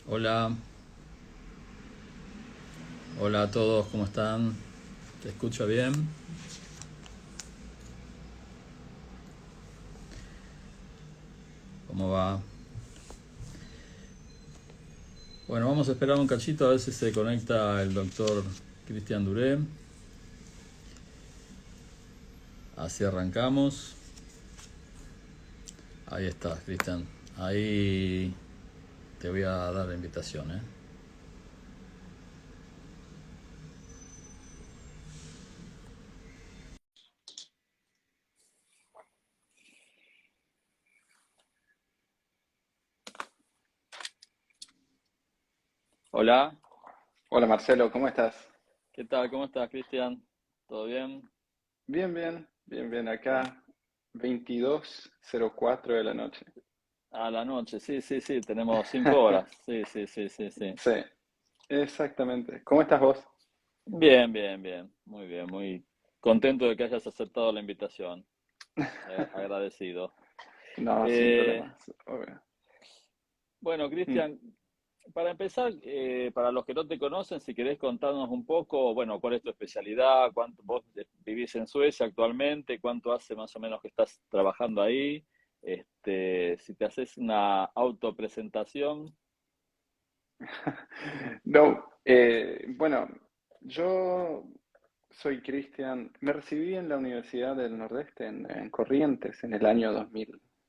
Hola, hola a todos, ¿cómo están? ¿Se escucha bien? ¿Cómo va? Bueno, vamos a esperar un cachito a ver si se conecta el doctor Cristian Duré. Así arrancamos. Ahí está, Cristian. Ahí te voy a dar la invitación, ¿eh? Hola, Hola Marcelo, ¿cómo estás? ¿qué tal? ¿Cómo estás, Cristian? ¿Todo bien? Bien, bien, bien, bien. Acá 22:04 de la noche. A la noche, sí, sí, sí, tenemos 5 horas. Sí, sí, sí, sí, sí. Sí, exactamente. ¿Cómo estás vos? Bien, bien, bien. Muy bien, muy contento de que hayas aceptado la invitación. Agradecido. No, sin Eh, problemas, obvio. bueno, Mm. Cristian, para empezar, para los que no te conocen, si querés contarnos un poco, bueno, cuál es tu especialidad, cuánto vos vivís en Suecia actualmente, cuánto hace más o menos que estás trabajando ahí, si te haces una autopresentación. No, bueno, yo soy Cristian. Me recibí en la Universidad del Nordeste, en Corrientes, en el año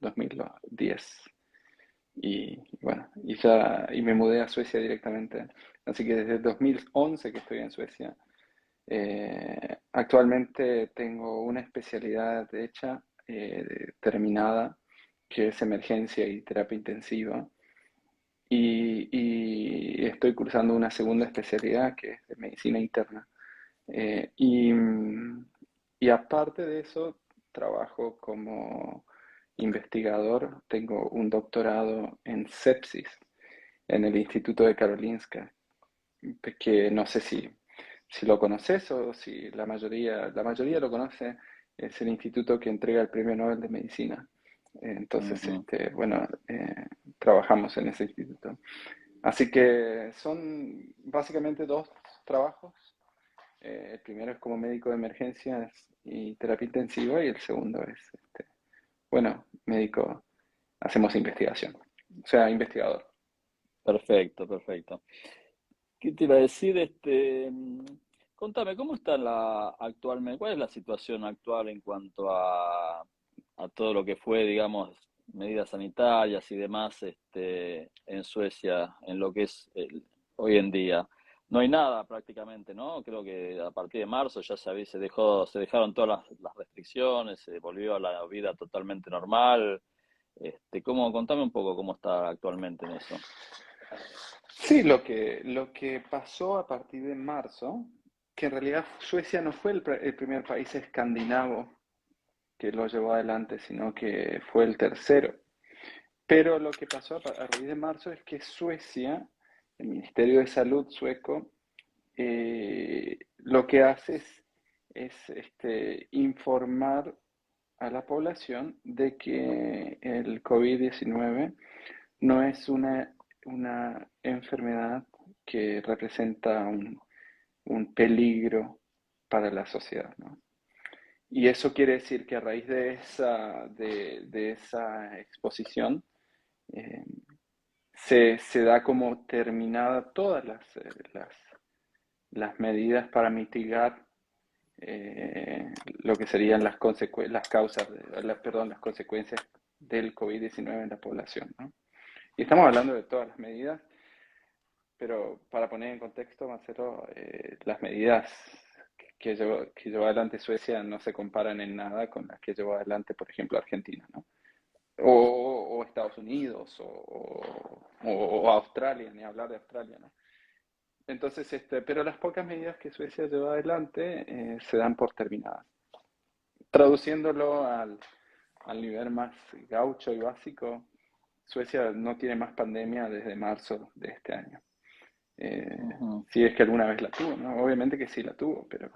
2010. Y bueno, y me mudé a Suecia directamente. Así que desde 2011 que estoy en Suecia. Actualmente tengo una especialidad hecha, terminada, que es emergencia y terapia intensiva. Y estoy cursando una segunda especialidad que es de medicina interna. Eh, y, mm, y aparte de eso, trabajo como investigador. Tengo un doctorado en sepsis en el Instituto de Karolinska, que no sé si lo conoces o si la mayoría lo conoce. Es el instituto que entrega el Premio Nobel de Medicina. Entonces, Ujú. bueno, trabajamos en ese instituto. Así que son básicamente dos trabajos. El primero es como médico de emergencias y terapia intensiva, y el segundo es, bueno, médico, hacemos investigación, o sea, investigador. Perfecto, perfecto. ¿Qué te iba a decir? Contame, ¿cómo está actualmente? ¿Cuál es la situación actual en cuanto a todo lo que fue, digamos, medidas sanitarias y demás, en Suecia, en lo que es hoy en día? No hay nada prácticamente, ¿no? Creo que a partir de marzo ya se dejaron todas las restricciones, se volvió a la vida totalmente normal. Contame un poco cómo está actualmente en eso. Sí, lo que pasó a partir de marzo, que en realidad Suecia no fue el primer país escandinavo que lo llevó adelante, sino que fue el tercero. Pero lo que pasó a raíz de marzo es que Suecia, el Ministerio de Salud sueco, lo que hace es informar a la población de que el COVID-19 no es una enfermedad que representa un peligro para la sociedad, ¿no? Y eso quiere decir que a raíz de esa exposición, eh, se da como terminada todas las medidas para mitigar, lo que serían las causas, perdón, las consecuencias del COVID-19 en la población, ¿no? Y estamos hablando de todas las medidas, pero para poner en contexto, Marcelo, las medidas que llevó adelante Suecia no se comparan en nada con las que llevó adelante, por ejemplo, Argentina, ¿no? O Estados Unidos, o Australia, ni hablar de Australia, ¿no? Entonces, pero las pocas medidas que Suecia lleva adelante, se dan por terminadas. Traduciéndolo al nivel más gaucho y básico, Suecia no tiene más pandemia desde marzo de este año. Ujú. Si es que alguna vez la tuvo, ¿no? Obviamente que sí la tuvo, pero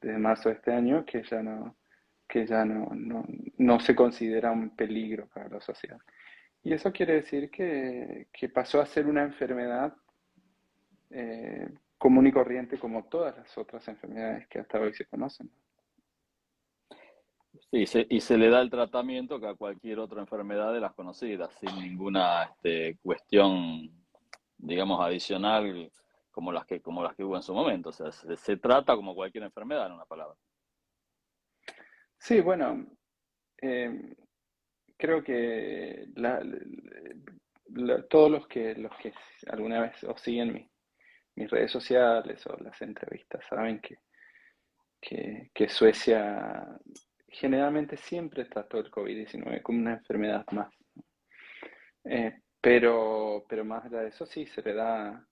desde marzo de este año que ya no se considera un peligro para la sociedad. Y eso quiere decir que pasó a ser una enfermedad común y corriente como todas las otras enfermedades que hasta hoy se conocen. Sí, y se le da el tratamiento que a cualquier otra enfermedad de las conocidas, sin ninguna cuestión, digamos, adicional como las que hubo en su momento. O sea, se trata como cualquier enfermedad, en una palabra. Sí, bueno, eh, creo que todos los que alguna vez o siguen mis redes sociales o las entrevistas saben que Suecia generalmente siempre trató el COVID-19 como una enfermedad más. Pero más allá de eso sí, se le da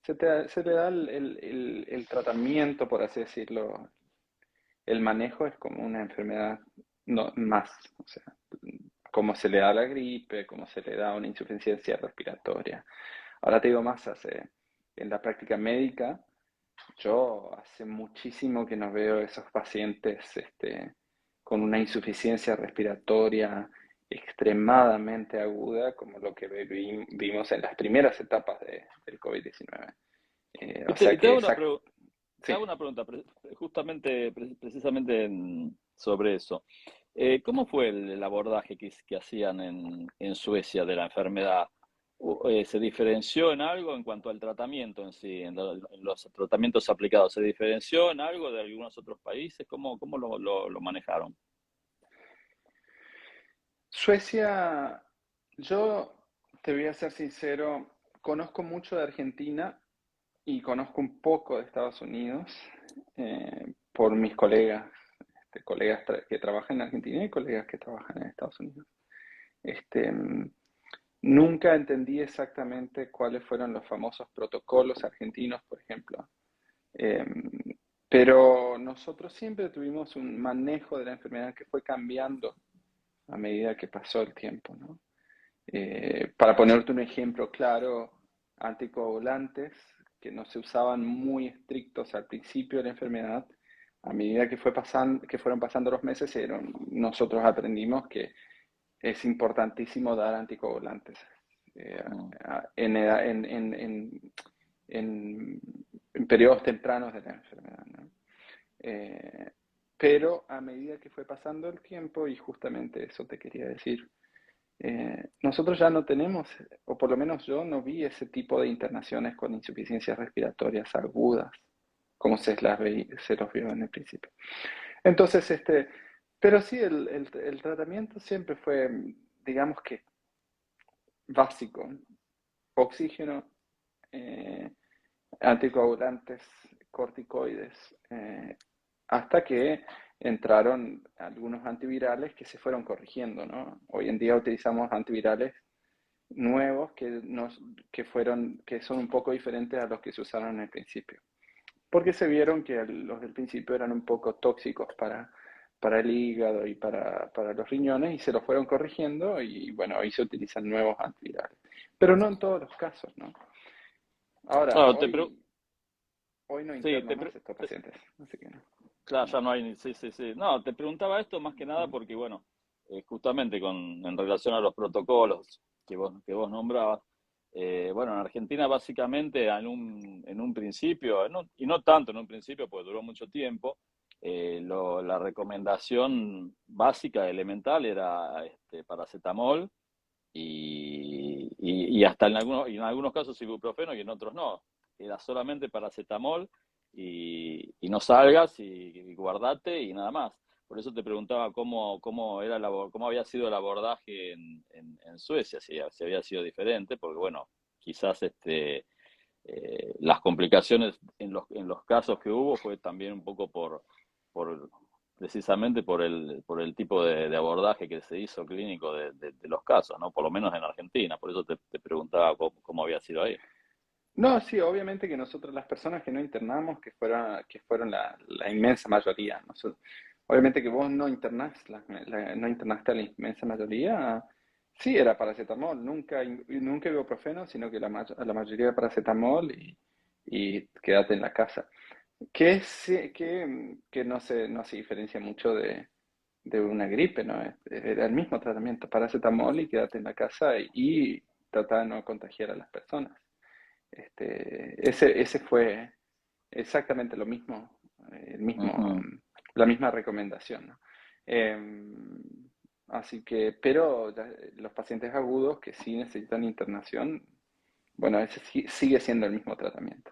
el tratamiento, por así decirlo. El manejo es como una enfermedad no, más, o sea, como se le da a la gripe, como se le da a una insuficiencia respiratoria. Ahora te digo más, en la práctica médica, yo hace muchísimo que no veo esos pacientes con una insuficiencia respiratoria extremadamente aguda como lo que vimos en las primeras etapas del COVID-19. O sea Y te que hago te sí. hago una pregunta, justamente, precisamente sobre eso. ¿Cómo fue el abordaje que hacían en Suecia de la enfermedad? ¿Se diferenció en algo en cuanto al tratamiento en sí, en los tratamientos aplicados? ¿Se diferenció en algo de algunos otros países? ¿Cómo lo manejaron? Suecia, yo te voy a ser sincero, conozco mucho de Argentina y conozco un poco de Estados Unidos por mis colegas, que trabajan en Argentina y colegas que trabajan en Estados Unidos. Este, mm, Nunca entendí exactamente cuáles fueron los famosos protocolos argentinos, por ejemplo. Eh, pero nosotros siempre tuvimos un manejo de la enfermedad que fue cambiando a medida que pasó el tiempo, ¿no? Para ponerte un ejemplo claro, anticoagulantes que no se usaban muy estrictos al principio de la enfermedad, a medida que fueron pasando los meses, nosotros aprendimos que es importantísimo dar anticoagulantes eh, Mm. en periodos tempranos de la enfermedad, ¿no? Eh, pero a medida que fue pasando el tiempo, y justamente eso te quería decir, nosotros ya no tenemos, o por lo menos yo no vi ese tipo de internaciones con insuficiencias respiratorias agudas, como se los vio en el principio. Entonces, pero sí, el tratamiento siempre fue, digamos que, básico. Oxígeno, eh, anticoagulantes, corticoides, hasta que entraron algunos antivirales que se fueron corrigiendo, ¿no? Hoy en día utilizamos antivirales nuevos que son un poco diferentes a los que se usaron en el principio, porque se vieron que los del principio eran un poco tóxicos para el hígado y para los riñones y se los fueron corrigiendo y bueno, hoy se utilizan nuevos antivirales, pero no en todos los casos, ¿no? Ahora, Claro, hoy no sí, interno más estos pacientes, así que no. claro, ya no hay sí, sí, sí. No, te preguntaba esto más que nada porque, bueno, justamente en relación a los protocolos que vos nombrabas, bueno, en Argentina básicamente en un principio, y no tanto en un principio, porque duró mucho tiempo, la recomendación básica, elemental, era paracetamol y hasta en algunos casos ibuprofeno y en otros no. Era solamente paracetamol y no salgas y guardate y nada más. Por eso te preguntaba cómo había sido el abordaje en Suecia, si había sido diferente, porque bueno, quizás las complicaciones en los casos que hubo fue también un poco por precisamente por el tipo de abordaje que se hizo clínico de los casos, ¿no? Por lo menos en Argentina. Por eso te preguntaba cómo había sido ahí. No, sí, obviamente que nosotros, las personas que no internamos, que fueron la inmensa mayoría, obviamente que vos no internás, no internaste a la inmensa mayoría, sí era paracetamol, nunca ibuprofeno, sino que la mayoría era paracetamol y quédate en la casa. Que no se diferencia mucho de una gripe, ¿no? Era el mismo tratamiento, paracetamol y quédate en la casa y tratar de no contagiar a las personas. Ese fue exactamente lo mismo, Ujú. la misma recomendación, ¿no? Así que, pero los pacientes agudos que sí necesitan internación, bueno, ese sigue siendo el mismo tratamiento.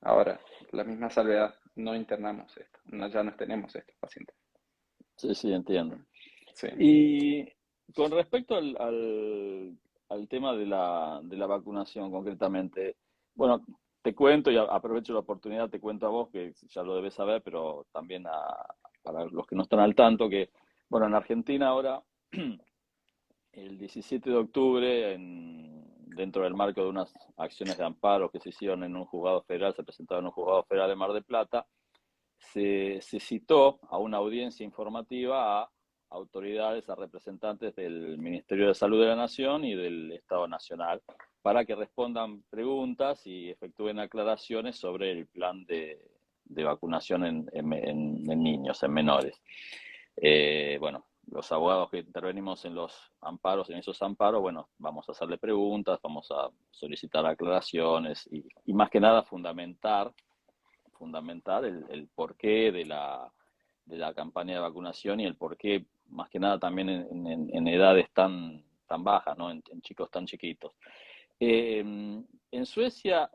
Ahora, la misma salvedad, no internamos esto, ya no tenemos estos pacientes. Sí, sí, entiendo. Sí. Y con respecto al tema de la vacunación concretamente, bueno, te cuento y aprovecho la oportunidad, te cuento a vos, que ya lo debes saber, pero también para los que no están al tanto, que, bueno, en Argentina ahora, el 17 de octubre, dentro del marco de unas acciones de amparo que se hicieron en un juzgado federal, se presentaron en un juzgado federal de Mar del Plata, se citó a una audiencia informativa a autoridades, a representantes del Ministerio de Salud de la Nación y del Estado Nacional, para que respondan preguntas y efectúen aclaraciones sobre el plan de vacunación en niños, en menores. Bueno, los abogados que intervenimos en los amparos, en esos amparos, bueno, vamos a hacerle preguntas, vamos a solicitar aclaraciones y más que nada fundamentar el porqué de la campaña de vacunación y el porqué, más que nada también en edades tan bajas, ¿no? En chicos tan chiquitos. En Suecia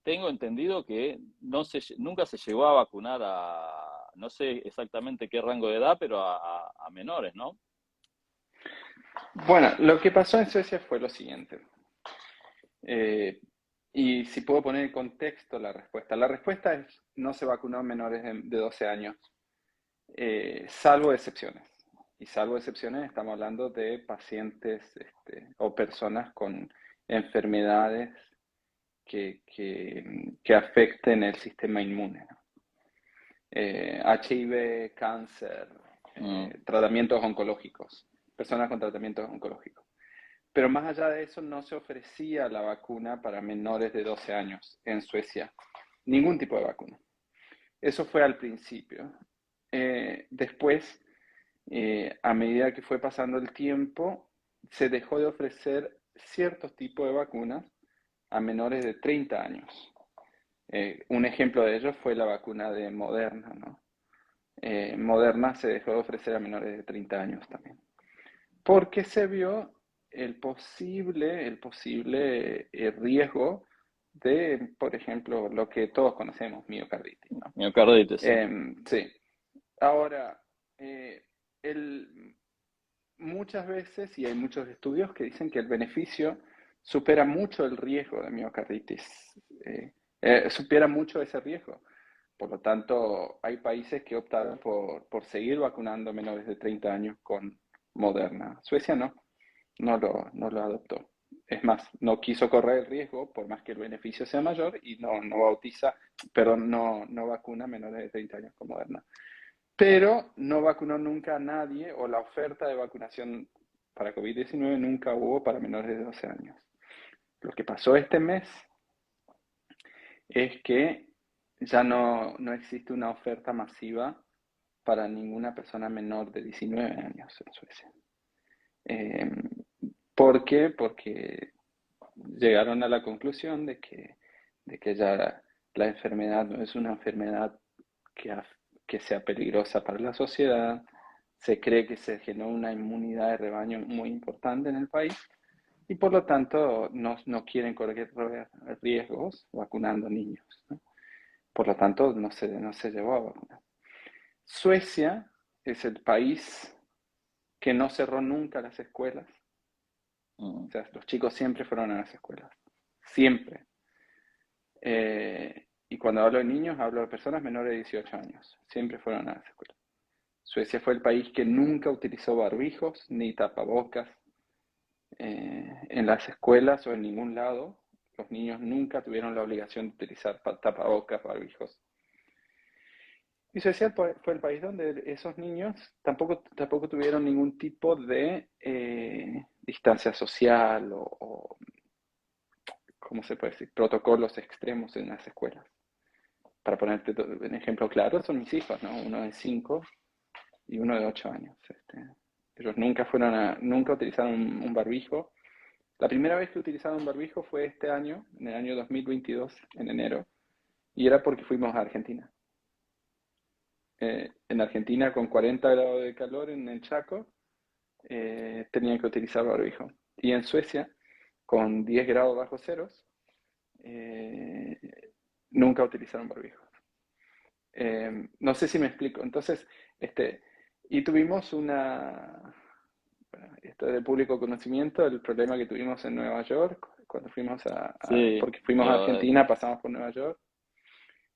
tengo entendido que nunca se llegó a vacunar no sé exactamente qué rango de edad, pero a menores, ¿no? Bueno, lo que pasó en Suecia fue lo siguiente. Eh, y si puedo poner en contexto la respuesta. La respuesta es no se vacunó a menores de 12 años, salvo excepciones. Y salvo excepciones estamos hablando de pacientes o personas con enfermedades que afecten el sistema inmune, ¿no? HIV, cáncer, Mm, tratamientos oncológicos, personas con tratamientos oncológicos. Pero más allá de eso, no se ofrecía la vacuna para menores de 12 años en Suecia. Ningún tipo de vacuna. Eso fue al principio. Después, a medida que fue pasando el tiempo, se dejó de ofrecer ciertos tipos de vacunas a menores de 30 años. Un ejemplo de ello fue la vacuna de Moderna, ¿no? Moderna se dejó de ofrecer a menores de 30 años también, porque se vio el posible riesgo de, por ejemplo, lo que todos conocemos, miocarditis, ¿no? miocarditis, sí. Sí. Ahora, eh, el, muchas veces, y hay muchos estudios que dicen que el beneficio supera mucho el riesgo de miocarditis, supera mucho ese riesgo. Por lo tanto, hay países que optaron por seguir vacunando a menores de 30 años con Moderna. Suecia no lo adoptó. Es más, no quiso correr el riesgo, por más que el beneficio sea mayor, y no vacuna a menores de 30 años con Moderna. Pero no vacunó nunca a nadie, o la oferta de vacunación para COVID-19 nunca hubo para menores de 12 años. Lo que pasó este mes es que ya no existe una oferta masiva para ninguna persona menor de 19 años en Suecia. Eh, ¿Por qué? Porque llegaron a la conclusión de que ya la enfermedad no es una enfermedad que, que sea peligrosa para la sociedad. Se cree que se generó una inmunidad de rebaño muy importante en el país y por lo tanto no quieren correr riesgos vacunando niños, ¿no? Por lo tanto, no se llevó a vacunar. Suecia es el país que no cerró nunca las escuelas. Mm. O sea, los chicos siempre fueron a las escuelas. Siempre. Y cuando hablo de niños, hablo de personas menores de 18 años. Siempre fueron a las escuelas. Suecia fue el país que nunca utilizó barbijos ni tapabocas en las escuelas o en ningún lado. Los niños nunca tuvieron la obligación de utilizar tapabocas, barbijos. Y Suecia fue el país donde esos niños tampoco tuvieron ningún tipo de distancia social o, ¿cómo se puede decir?, protocolos extremos en las escuelas. Para ponerte un ejemplo claro, son mis hijos, ¿no? Uno de 5 y uno de 8 años. Ellos nunca utilizaron un barbijo. La primera vez que utilizaron un barbijo fue este año, en el año 2022, en enero, y era porque fuimos a Argentina. En Argentina, con 40 grados de calor en el Chaco, tenían que utilizar barbijo. Y en Suecia, con 10 grados bajo ceros, eh, nunca utilizaron barbijo. No sé si me explico. Entonces, y tuvimos bueno, esto es de público conocimiento, el problema que tuvimos en Nueva York, cuando fuimos Sí, porque fuimos a Argentina, pasamos por Nueva York,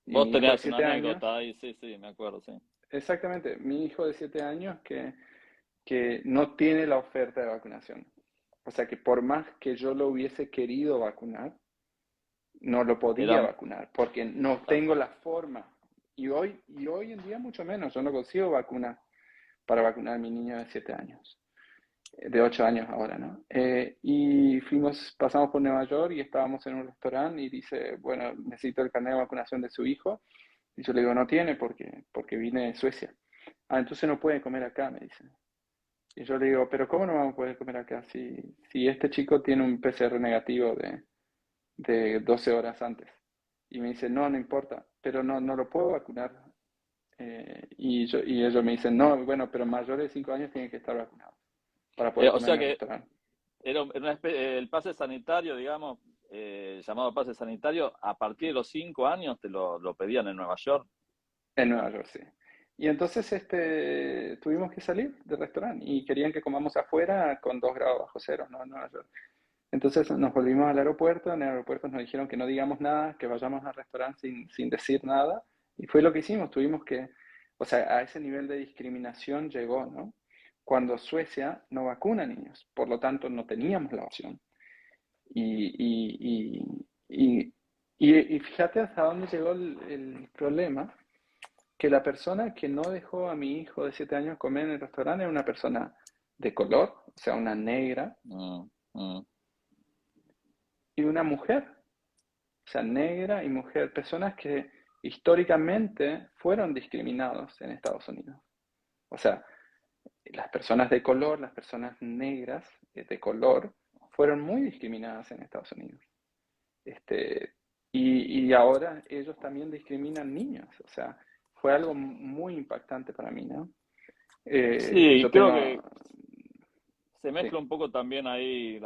y vos mi hijo de tenías una 7 años, anécdota ahí, sí, sí, me acuerdo, sí. exactamente, mi hijo de 7 años que no tiene la oferta de vacunación. O sea que por más que yo lo hubiese querido vacunar, no lo podía Eran, vacunar porque no claro, tengo la forma. Y hoy en día mucho menos, yo no consigo vacuna para vacunar a mi niño de 7 años, de 8 años ahora, ¿no? Y pasamos por Nueva York y estábamos en un restaurante y dice, bueno, necesito el carnet de vacunación de su hijo. Y yo le digo, no tiene porque vine de Suecia. Ah, entonces no puede comer acá, me dice. Y yo le digo, pero ¿cómo no vamos a poder comer acá si este chico tiene un PCR negativo de 12 horas antes? Y me dice, no, no importa, pero no lo puedo vacunar. Y ellos me dicen, no, bueno, pero mayores de 5 años tienen que estar vacunados para poder o comer sea en el que restaurante. el pase sanitario, digamos, llamado pase sanitario, a partir de los 5 años te lo pedían en Nueva York. En Nueva York, sí. Y entonces tuvimos que salir del restaurante y querían que comamos afuera con 2 grados bajo cero, ¿no? En Nueva York. Entonces nos volvimos al aeropuerto, en el aeropuerto nos dijeron que no digamos nada, que vayamos al restaurante sin decir nada, y fue lo que hicimos, o sea, a ese nivel de discriminación llegó, ¿no? Cuando Suecia no vacuna niños, por lo tanto no teníamos la opción. Y, y, y, y fíjate hasta dónde llegó el problema, que la persona que no dejó a mi hijo de 7 años comer en el restaurante era una persona de color, o sea, una negra, Mm, mm. y una mujer. O sea, negra y mujer, personas que históricamente fueron discriminados en Estados Unidos. O sea, las personas de color, las personas negras de color, fueron muy discriminadas en Estados Unidos. Este, y ahora ellos también discriminan niños. O sea, fue algo muy impactante para mí, ¿no? Sí, Yo creo tengo, que se sí, mezcla un poco también ahí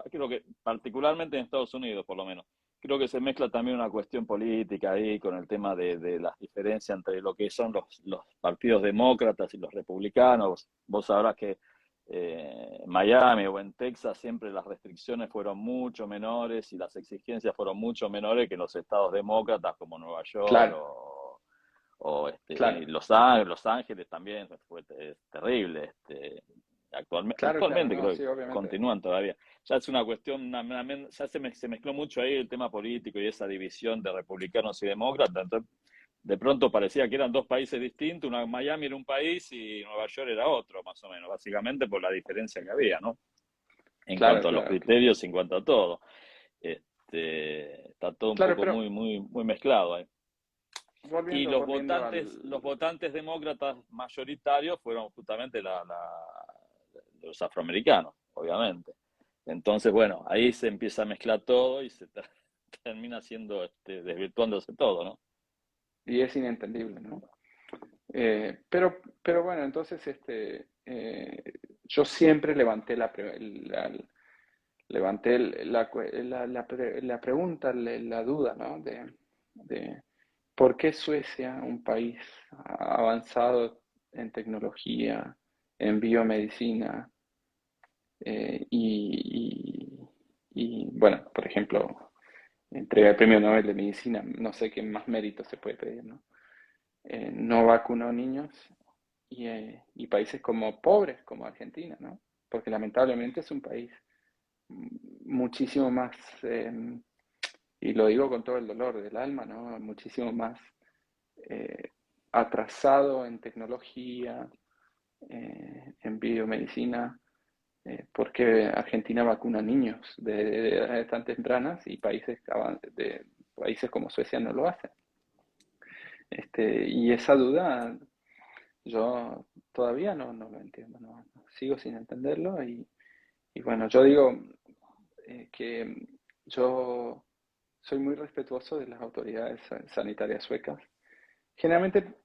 creo que particularmente en Estados Unidos, por lo menos, creo que se mezcla también una cuestión política ahí con el tema de las diferencias entre lo que son los partidos demócratas y los republicanos. Vos sabrás que en Miami o en Texas siempre las restricciones fueron mucho menores y las exigencias fueron mucho menores que en los estados demócratas como Nueva York claro, y claro, Los Ángeles también fue terrible. claro, claro, Actualmente no, creo que sí, obviamente. continúan todavía. Ya es una cuestión, ya se mezcló mucho ahí el tema político y esa división de republicanos y demócratas. Entonces, de pronto parecía que eran dos países distintos, Miami era un país y Nueva York era otro, más o menos, básicamente por la diferencia que había, ¿no? En Claro, cuanto a los claro, claro. criterios, en cuanto a todo. Está todo un Claro, poco pero muy, muy, muy mezclado ahí. Y volviendo al... los votantes demócratas mayoritarios fueron justamente los afroamericanos, obviamente. Entonces, bueno, ahí se empieza a mezclar todo y termina siendo, desvirtuándose todo, ¿no? Y es inentendible, ¿no? Pero bueno, entonces yo siempre levanté levanté la pregunta, la duda, ¿no? De por qué Suecia, un país avanzado en tecnología, en biomedicina, bueno, por ejemplo, entrega el premio Nobel de Medicina, no sé qué más mérito se puede pedir, ¿no? No vacunó niños y países como pobres, como Argentina, ¿no? Porque lamentablemente es un país muchísimo más, y lo digo con todo el dolor del alma, ¿no? Muchísimo más eh, atrasado en tecnología, en biomedicina, porque Argentina vacuna niños de edades tan tempranas y países como Suecia no lo hacen. Y esa duda yo todavía no lo entiendo, sigo sin entenderlo y bueno, yo digo que yo soy muy respetuoso de las autoridades sanitarias suecas. Generalmente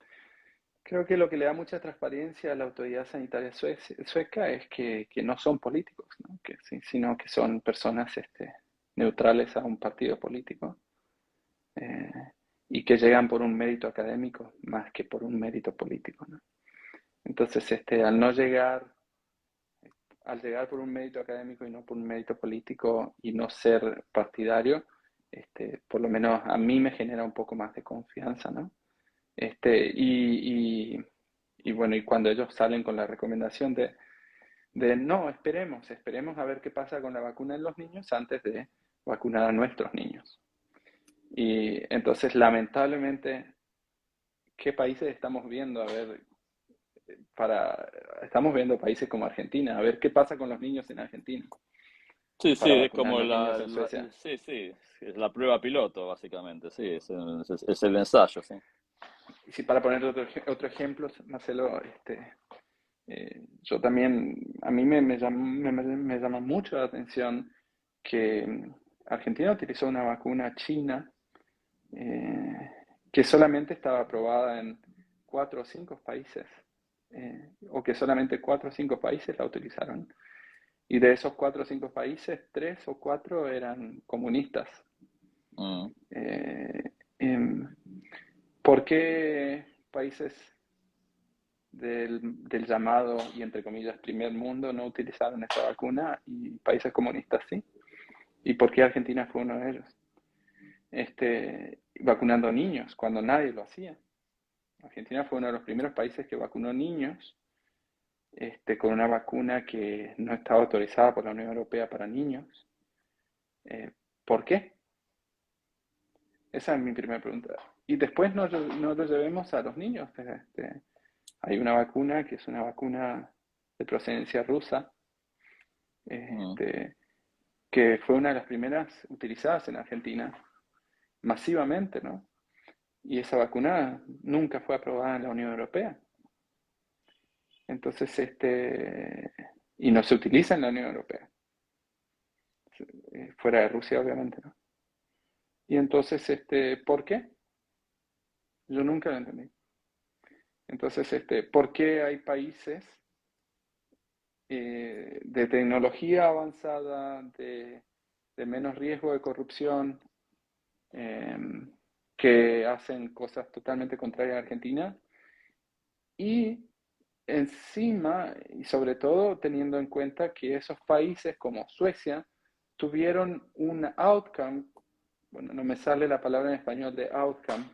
creo que lo que le da mucha transparencia a la autoridad sanitaria sueca es que no son políticos, ¿no? Sino que son personas neutrales a un partido político eh, y que llegan por un mérito académico más que por un mérito político, ¿no? Entonces, al llegar por un mérito académico y no por un mérito político y no ser partidario, por lo menos a mí me genera un poco más de confianza, ¿no? Este, y, y bueno, y cuando ellos salen con la recomendación de no, esperemos a ver qué pasa con la vacuna en los niños antes de vacunar a nuestros niños. Y entonces, lamentablemente, ¿qué países estamos viendo? A ver, estamos viendo países como Argentina, a ver qué pasa con los niños en Argentina, Sí, sí, para es vacunar a como los niños en Suecia. sí, sí, es la prueba piloto, básicamente, sí, es el ensayo, sí. Y si para poner otro ejemplo, Marcelo, yo también, a mí me llama mucho la atención que Argentina utilizó una vacuna china eh, que solamente estaba aprobada en 4 o 5 países, o que solamente 4 o 5 países la utilizaron. Y de esos 4 o 5 países, 3 o 4 eran comunistas. Mm. Eh, em, ¿Por qué países del llamado y entre comillas primer mundo no utilizaron esta vacuna y países comunistas sí? ¿Y por qué Argentina fue uno de ellos? Vacunando niños cuando nadie lo hacía. Argentina fue uno de los primeros países que vacunó niños con una vacuna que no estaba autorizada por la Unión Europea para niños. Eh, ¿Por qué? Esa es mi primera pregunta. Y después no lo llevemos a los niños. Hay una vacuna que es una vacuna de procedencia rusa, Mm. este, que fue una de las primeras utilizadas en Argentina, masivamente, ¿no? Y esa vacuna nunca fue aprobada en la Unión Europea. Entonces, y no se utiliza en la Unión Europea, fuera de Rusia, obviamente, ¿no? Y entonces, ¿por qué? Yo nunca lo entendí. Entonces, ¿por qué hay países de tecnología avanzada, de menos riesgo de corrupción, eh, que hacen cosas totalmente contrarias a Argentina? Y encima, y sobre todo teniendo en cuenta que esos países como Suecia tuvieron un outcome, bueno, no me sale la palabra en español de outcome,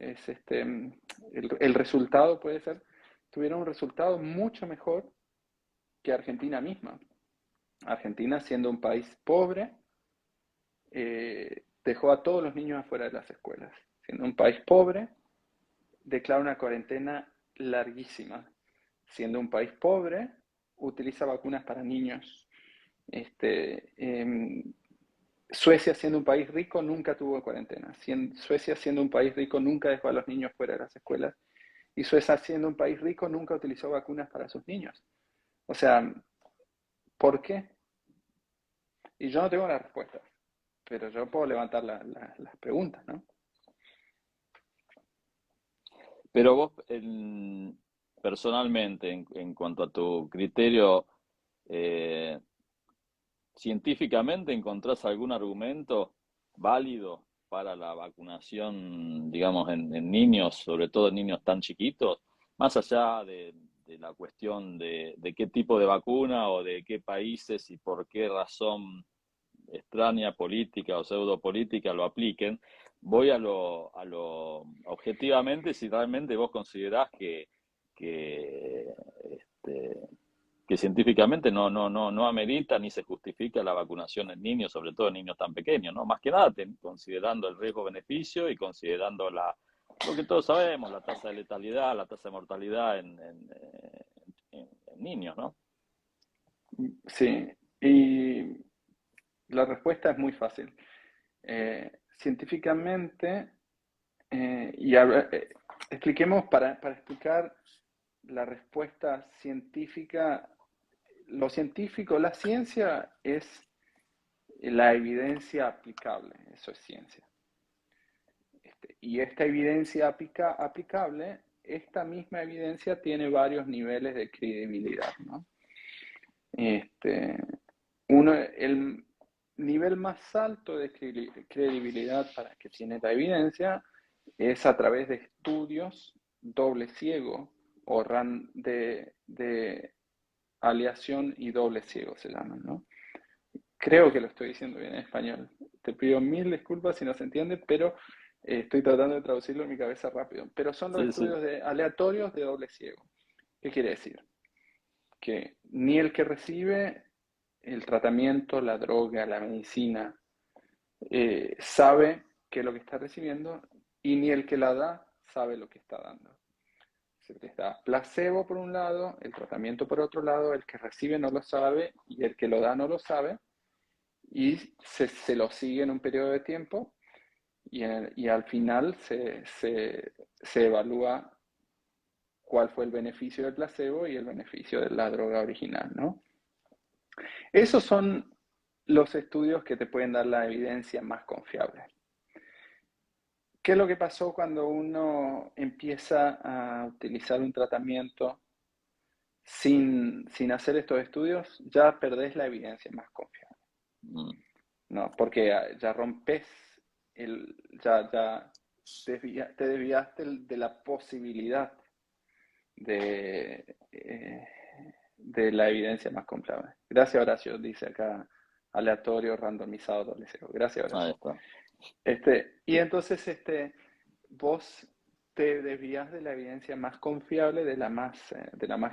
es el resultado puede ser, tuvieron un resultado mucho mejor que Argentina misma. Argentina, siendo un país pobre, dejó a todos los niños afuera de las escuelas. Siendo un país pobre, declara una cuarentena larguísima. Siendo un país pobre, utiliza vacunas para niños. Suecia, siendo un país rico, nunca tuvo cuarentena. Suecia, siendo un país rico, nunca dejó a los niños fuera de las escuelas. Y Suecia, siendo un país rico, nunca utilizó vacunas para sus niños. O sea, ¿por qué? Y yo no tengo la respuesta, pero yo puedo levantar las preguntas, ¿no? Pero vos, personalmente, en cuanto a tu criterio, eh, ¿científicamente encontrás algún argumento válido para la vacunación, digamos, en niños, sobre todo en niños tan chiquitos? Más allá de la cuestión de qué tipo de vacuna o de qué países y por qué razón extraña política o pseudopolítica lo apliquen, voy a lo objetivamente si realmente vos considerás que, este, que científicamente no amerita ni se justifica la vacunación en niños, sobre todo en niños tan pequeños, ¿no? Más que nada considerando el riesgo-beneficio y considerando lo que todos sabemos, la tasa de letalidad, la tasa de mortalidad en niños, ¿no? Sí, y la respuesta es muy fácil. Científicamente, expliquemos para explicar la respuesta científica, lo científico, la ciencia es la evidencia aplicable, eso es ciencia. Y esta evidencia aplicable, esta misma evidencia tiene varios niveles de credibilidad, ¿no? El nivel más alto de credibilidad para que tiene la evidencia es a través de estudios doble ciego o de aleación y doble ciego se llaman, ¿no? Creo que lo estoy diciendo bien en español. Te pido mil disculpas si no se entiende, pero estoy tratando de traducirlo en mi cabeza rápido. Pero son los Sí, sí. estudios aleatorios de doble ciego. ¿Qué quiere decir? Que ni el que recibe el tratamiento, la droga, la medicina, sabe qué es lo que está recibiendo, y ni el que la da sabe lo que está dando. Está placebo por un lado, el tratamiento por otro lado, el que recibe no lo sabe y el que lo da no lo sabe, y se lo sigue en un periodo de tiempo, y al final se evalúa cuál fue el beneficio del placebo y el beneficio de la droga original, ¿no? Esos son los estudios que te pueden dar la evidencia más confiable. ¿Qué es lo que pasó cuando uno empieza a utilizar un tratamiento sin hacer estos estudios? Ya perdés la evidencia más confiable, Mm. ¿no? Porque ya rompes, ya te desviaste de la posibilidad de, de la evidencia más confiable. Gracias, Horacio, dice acá, aleatorio, randomizado, doble cero. Gracias, Ahí Horacio. está. Y entonces vos te desvías de la evidencia más confiable, de la más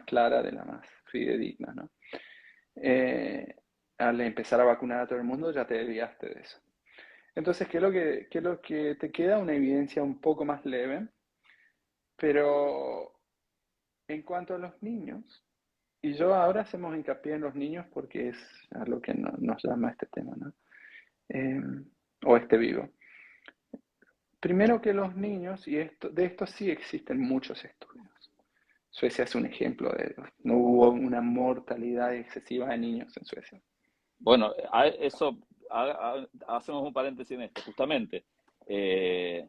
clara, de la más fidedigna, ¿no? Eh, Al empezar a vacunar a todo el mundo ya te desviaste de eso. Entonces, qué es lo que te queda? Una evidencia un poco más leve, pero en cuanto a los niños, y yo ahora hacemos hincapié en los niños porque es a lo que nos llama este tema, ¿no? Eh, o este vivo. Primero que los niños, y de esto sí existen muchos estudios. Suecia es un ejemplo de ello. No hubo una mortalidad excesiva de niños en Suecia. Bueno, hacemos un paréntesis en esto, justamente. Eh,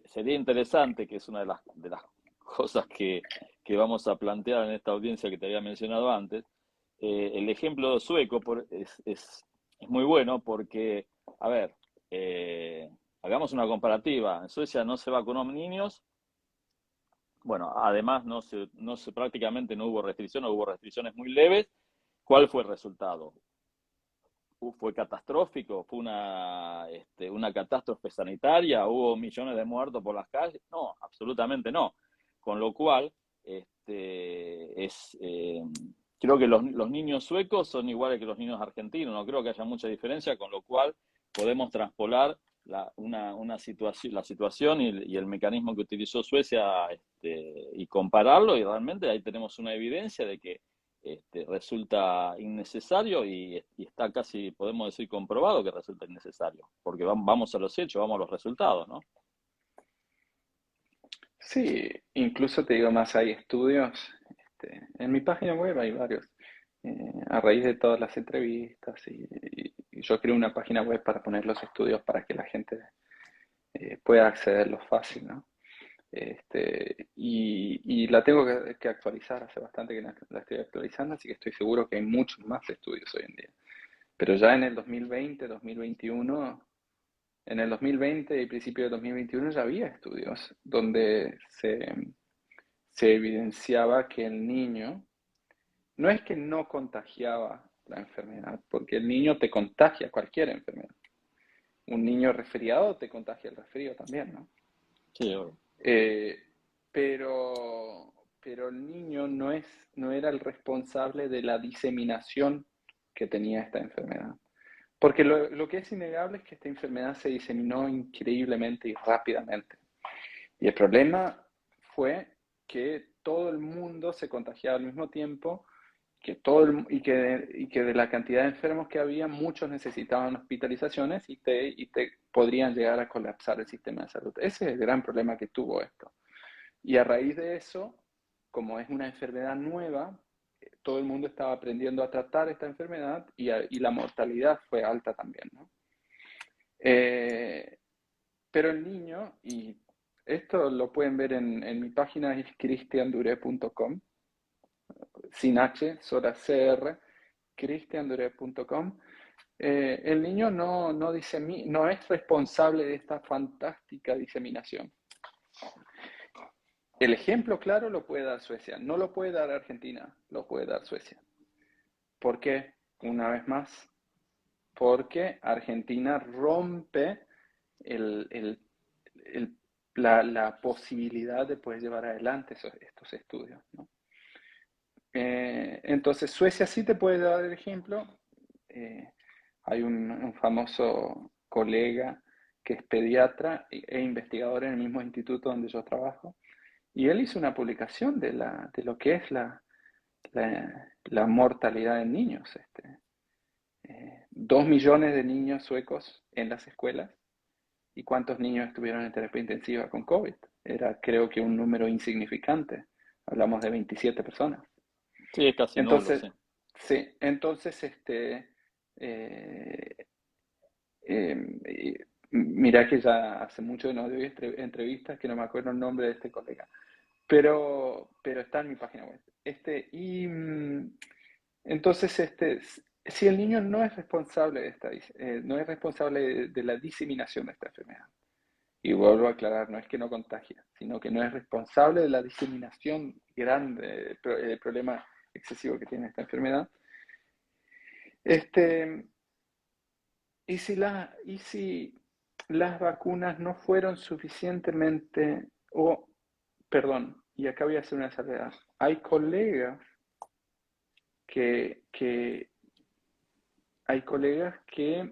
Sería interesante, que es una de las cosas que vamos a plantear en esta audiencia que te había mencionado antes. El ejemplo sueco es muy bueno porque, a ver, hagamos una comparativa. En Suecia no se vacunó niños. Bueno, además prácticamente no hubo restricciones, hubo restricciones muy leves. ¿Cuál fue el resultado? Fue catastrófico, fue una catástrofe sanitaria, hubo millones de muertos por las calles. No, absolutamente no. Con lo cual, creo que los niños suecos son iguales que los niños argentinos, no creo que haya mucha diferencia, con lo cual podemos traspolar la situación y el mecanismo que utilizó Suecia, y compararlo, y realmente ahí tenemos una evidencia de que resulta innecesario, y está casi, podemos decir, comprobado que resulta innecesario, porque vamos a los hechos, vamos a los resultados, ¿no? Sí, incluso te digo más, hay estudios, en mi página web hay varios, a raíz de todas las entrevistas, y yo creé una página web para poner los estudios para que la gente pueda accederlos fácil, ¿no? Y la tengo que actualizar, hace bastante que la estoy actualizando, así que estoy seguro que hay muchos más estudios hoy en día. Pero ya en el 2020, 2021, en el 2020 y principio de 2021 ya había estudios donde se evidenciaba que el niño, no es que no contagiaba la enfermedad, porque el niño te contagia cualquier enfermedad. Un niño resfriado te contagia el resfrío también, ¿no? Sí, Eh, pero, pero el niño no era el responsable de la diseminación que tenía esta enfermedad. Porque lo que es innegable es que esta enfermedad se diseminó increíblemente y rápidamente. Y el problema fue que todo el mundo se contagiaba al mismo tiempo, y que de la cantidad de enfermos que había, muchos necesitaban hospitalizaciones y te podrían llegar a colapsar el sistema de salud. Ese es el gran problema que tuvo esto. Y a raíz de eso, como es una enfermedad nueva, todo el mundo estaba aprendiendo a tratar esta enfermedad y la mortalidad fue alta también, ¿no? Pero el niño, y esto lo pueden ver en mi página, es cristiandure.com, sin H, sola CR, cristiandure.com. El niño no es responsable de esta fantástica diseminación. El ejemplo claro lo puede dar Suecia, no lo puede dar Argentina, lo puede dar Suecia. ¿Por qué? Una vez más, porque Argentina rompe el, el, la posibilidad de poder llevar adelante estos estudios, ¿no? Entonces, Suecia sí te puede dar el ejemplo. Hay un famoso colega que es pediatra e investigador en el mismo instituto donde yo trabajo, y él hizo una publicación de lo que es la mortalidad en niños. 2 millones de niños suecos en las escuelas. ¿Y cuántos niños estuvieron en terapia intensiva con COVID? Era, creo que, un número insignificante. Hablamos de 27 personas. Sí, es casi nulo, Entonces, sí. sí, entonces, eh, mira que ya hace mucho que no doy entrevistas, que no me acuerdo el nombre de este colega, pero está en mi página web. Entonces, si el niño no es responsable no es responsable de la diseminación de esta enfermedad, y vuelvo a aclarar, no es que no contagia, sino que no es responsable de la diseminación grande, el problema excesivo que tiene esta enfermedad. Este, y si las vacunas no fueron suficientemente, perdón, y acá voy a hacer una salvedad, hay colegas que, que hay colegas que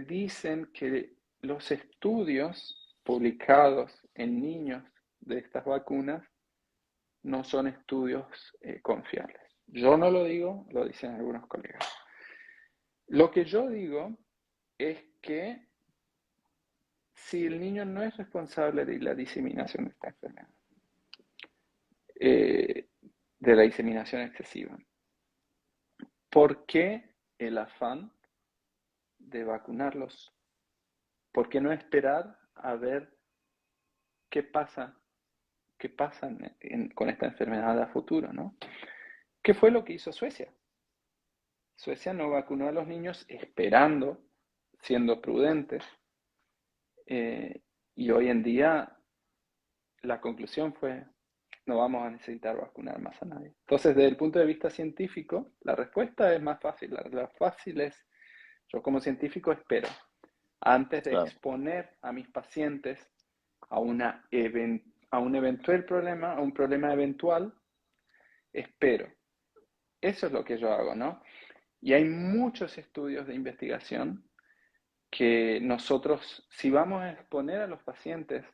dicen que los estudios publicados en niños de estas vacunas no son estudios confiables. Yo no lo digo, lo dicen algunos colegas. Lo que yo digo es que si el niño no es responsable de la diseminación de esta enfermedad, de la diseminación excesiva, ¿por qué el afán de vacunarlos? ¿Por qué no esperar a ver qué pasa con esta enfermedad a futuro, ¿no? ¿Qué fue lo que hizo Suecia? Suecia no vacunó a los niños esperando, siendo prudentes, y hoy en día la conclusión fue, no vamos a necesitar vacunar más a nadie. Entonces, desde el punto de vista científico, la respuesta es más fácil. La fácil es, yo como científico espero, antes de Claro. exponer a mis pacientes a a un eventual problema, a un problema eventual, espero. Eso es lo que yo hago, ¿no? Y hay muchos estudios de investigación que nosotros, si vamos a exponer a los pacientes